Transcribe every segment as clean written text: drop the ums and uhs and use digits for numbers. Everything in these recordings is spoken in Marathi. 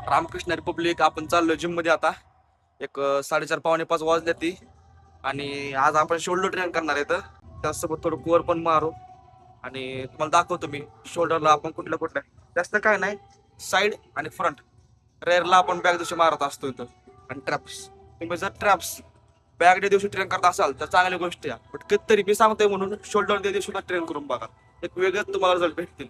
रामकृष्ण रिपब्लिक. आपण चाललोय जिम मध्ये आता. एक 4:30 पावणे 5 वाजले ती. आणि आज आपण शोल्डर ट्रेन करणार आहे. तर त्यासोबत थोडं कोर पण मारू. आणि तुम्हाला दाखवतो मी शोल्डरला आपण कुठल्या जास्त काय नाही, साईड आणि फ्रंट रेअरला आपण बॅक दिवशी मारत असतो इथं. आणि ट्रॅप्स, तुम्ही जर ट्रॅप्स बॅक डे दिवशी ट्रेन करत असाल तर चांगली गोष्ट आहे. बट कधीतरी मी सांगतोय म्हणून शोल्डर डे दिवशी ट्रेन करून बघा, एक वेगळंच तुम्हाला रिझल्ट भेटतील.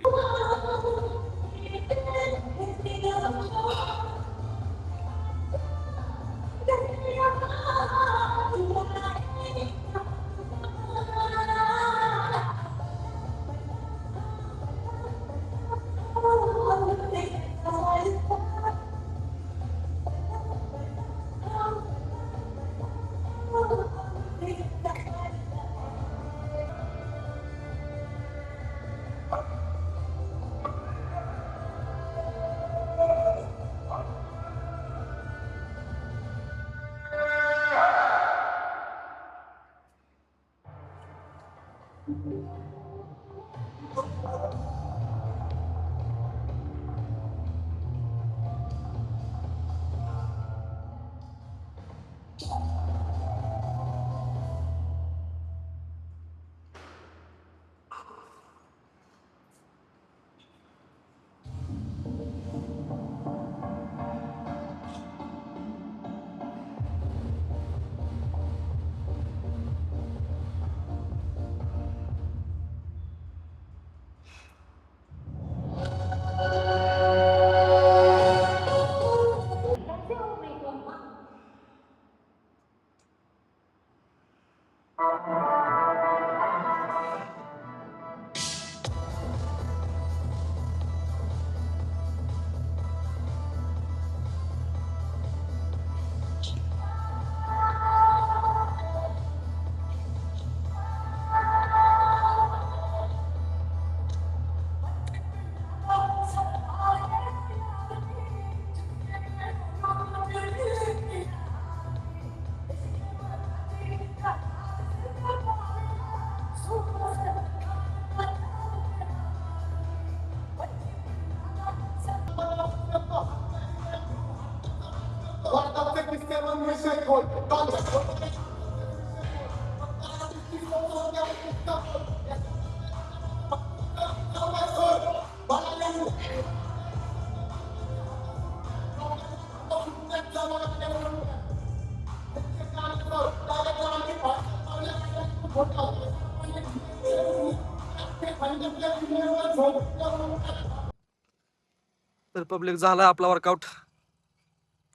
तर पब्लिक झाला आपला वर्कआउट.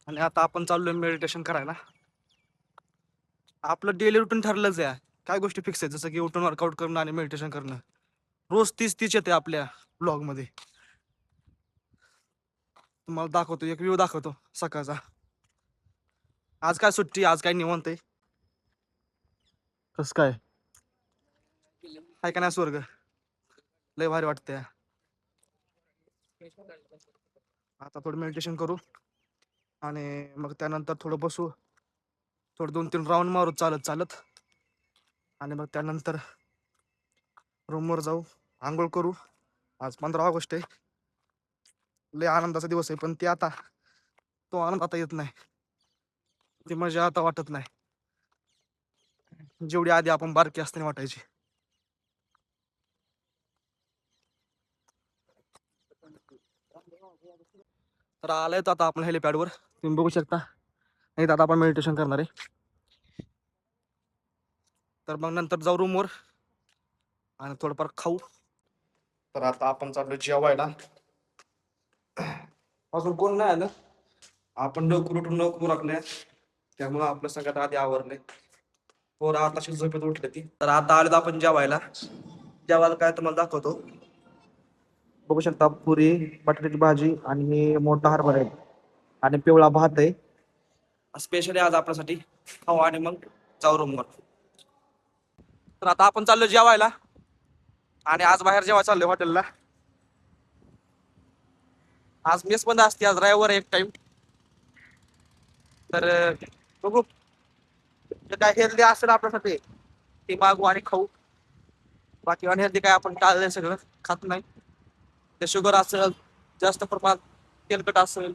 आणि आता आपण चाललोय मेडिटेशन करायला. आपलं डेली रुटीन ठरलंच आहे. काय गोष्टी फिक्स आहेत, जसं की उठून वर्कआउट करणं आणि मेडिटेशन करणं. रोज तीच येते आपल्या ब्लॉग मध्ये. तुम्हाला दाखवतो, एक व्ह्यू दाखवतो सकाळचा. आज काय सुट्टी, आज काय निवांत आहे. कसं काय का नाही स्वर्ग, लय भारी वाटतंय. आता थोडं मेडिटेशन करू आणि मग त्यानंतर थोडं बसू, थोडं 2-3 राऊंड मारू चालत चालत. आणि मग त्यानंतर रूमवर जाऊ, आंघोळ करू. आज 15 ऑगस्ट आहे, लय आनंदाचा दिवस आहे. पण ते आता तो आनंद आता येत नाही, ती मजा आता वाटत नाही जेवढी आधी आपण बारकी असताना वाटायची. तर आलाय तर आता आपण हेलिपॅडवर, तुम्ही बघू शकता. नाही आता आपण मेडिटेशन करणार आहे. तर मग नंतर जाऊ रूमवर आणि थोडंफार खाऊ. तर आता आपण चाललो जेवायला. अजून कोण नाही आलं, आपण लवकर उठून लवकर लागले, त्यामुळं आपलं सगळ्यात आधी आवरलंय. पोरं आताशी झोपेत उठले ती. तर आता आलो आपण जेवायला. जेवायला काय तुम्हाला दाखवतो. बघू शकता, पुरी, बटाट्याची भाजी आणि मोठा हरभरा आहे आणि पिवळा भात आहे. स्पेशली आज आपल्यासाठी खाऊ आणि मग जाऊ रूमवर. तर आता आपण चाललो जेवायला आणि आज बाहेर जेवायला चाललोय हॉटेलला. आज मेस बंद असते, आज रविवार एक टाइम. तर बघू काय हेल्दी असेल आपल्यासाठी ते मागू आणि खाऊ. बाकी अनहेल्दी काय आपण टाळलंय, सगळं खात नाही. ते शुगर असेल, जास्त प्रमाणात तेलकट असेल,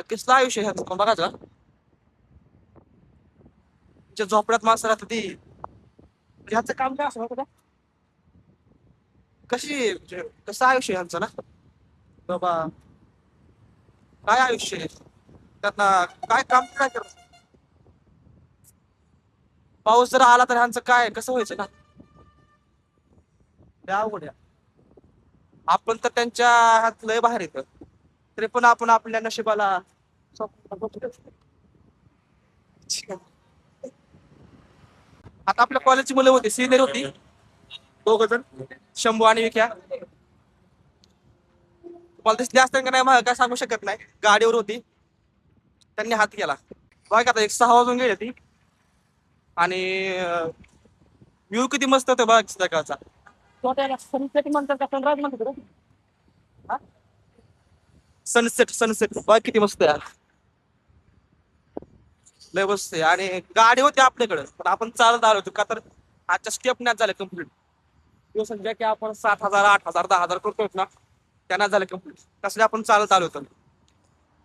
कसलं आयुष्य आहे ह्याचं बघा का. तिच्या झोपड्यात माणसं राहते ती. ह्याचं काम काय असं का. म्हणजे कसं आयुष्य आहे ह्यांचं ना बाबा. काय आयुष्य आहे त्यांना. काय काम काय करत. पाऊस जर आला तर ह्यांचं काय कसं व्हायचं ना. लय अवघड आहे. आपण तर त्यांच्या हात लय बाहेर येतं तरी पण आपण आपल्या नशिबाला आता आपल्या कॉलेजची मुलं होती सिनियर होती दोघ जण शंभू आणि विख्या. तुम्हाला दिसली असते का नाही मला काय सांगू शकत नाही. गाडीवर होती त्यांनी हात केला. बघा आता एक 6 वाजून गेले ती. आणि व्ह्यू किती मस्त होतं बघा सकाळचा. सनसेट म्हणतात का सनराईज म्हणतात. सनसेट सनसेट बघ किती मस्त आहे. लय मस्त आहे. आणि गाडी होती आपल्याकडे पण आपण चालत आलो होतो का तर आजच्या स्टेप नाही झालं कम्प्लीट. दिवसात की आपण 7,000 8,000 10,000 करतोय ना त्यांना झालं कम्प्लीट. तसले आपण चालत आलो होतो.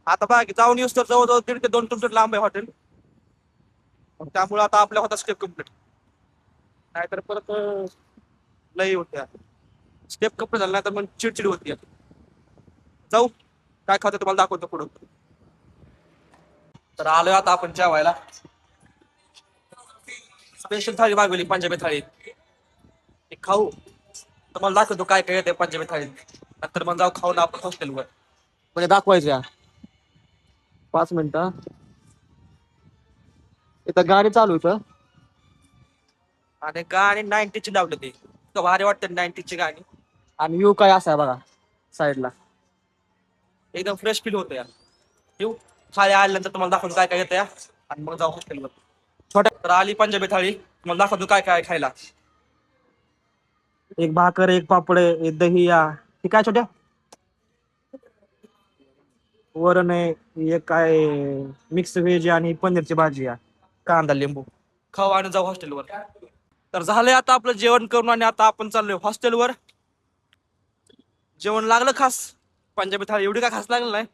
आता बघा की जाऊन येऊस तर जवळजवळ 1.5 ते 2 किलोमीटर लांब आहे हॉटेल. त्यामुळे आता आपल्या होता स्टेप कम्प्लीट. नाहीतर परत लई होत्या. स्टेप कम्प्लीट झाला नाही तर मग चिडचिड होती. जाऊ काय खातं तुम्हाला दाखवतो पुढं. तर आलोय आता आपण जेवायला. स्पेशल थाळी मागवली पंजाबी थाळी. ते खाऊ तुम्हाला दाखवतो काय काय येते पंजाबी थाळीत. नंतर मग जाऊ खाऊन आपण हॉस्टेलवर म्हणजे दाखवायचं. 5 मिनिटं इथं गाडी चालू इथं. आणि गाणी 90ची लावली ती भारी वाटते 90ची गाणी. आणि व्ह्यू काय असा आहे बघा साईडला एकदम फ्रेश फील होतं यार. येऊ थाळी आल्यानंतर तुम्हाला दाखवतो काय काय येतं या आणि मग जाऊ हॉस्टेलवर. छोट्या तर आली पंजाबी थाळी तुम्हाला दाखवतो काय काय खायला. एक भाकर एक पापड एक दही या हे काय छोट्या वरण आहे एक काय मिक्स व्हेज आणि पनीरची भाजी या कांदा लिंबू खाऊ आणि जाऊ हॉस्टेलवर. तर झालंय आता आपलं जेवण करून आणि आता आपण चाललोय हॉस्टेलवर. जेवण लागलं खास. पंजाबी थाळी एवढी काय खास लागलं नाही.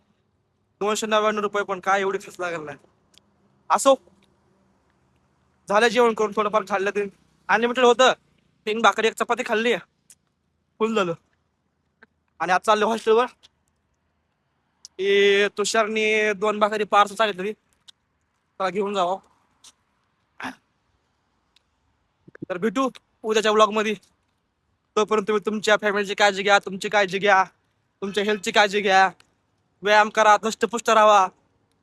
299 रुपये पण काय एवढी खास लागलं नाही. असो झालं जेवण करून थोडंफार खाल्लं तरी अनलिमिटेड होतं. 3 भाकरी 1 चपाती खाल्ली फुल झालं. आणि आज चाललो हॉस्टेलवर. तुषारनी 2 भाकरी पार्सल सांगितली त्याला घेऊन जावं. तर भेटू उद्याच्या ब्लॉग मध्ये. तोपर्यंत तुम्ही तुमच्या फॅमिलीची काळजी घ्या. तुमची काळजी घ्या. तुमच्या हेल्थची काळजी घ्या. व्यायाम करा. दष्टपुष्ट राहा.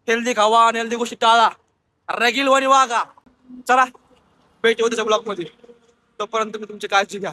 हेल्दी खावा आणि हेल्दी गोष्टी टाळा. रेग्युलर वागा. चला भेटू उद्याच्या ब्लॉग मध्ये. तोपर्यंत तुम्ही तुमची काळजी घ्या.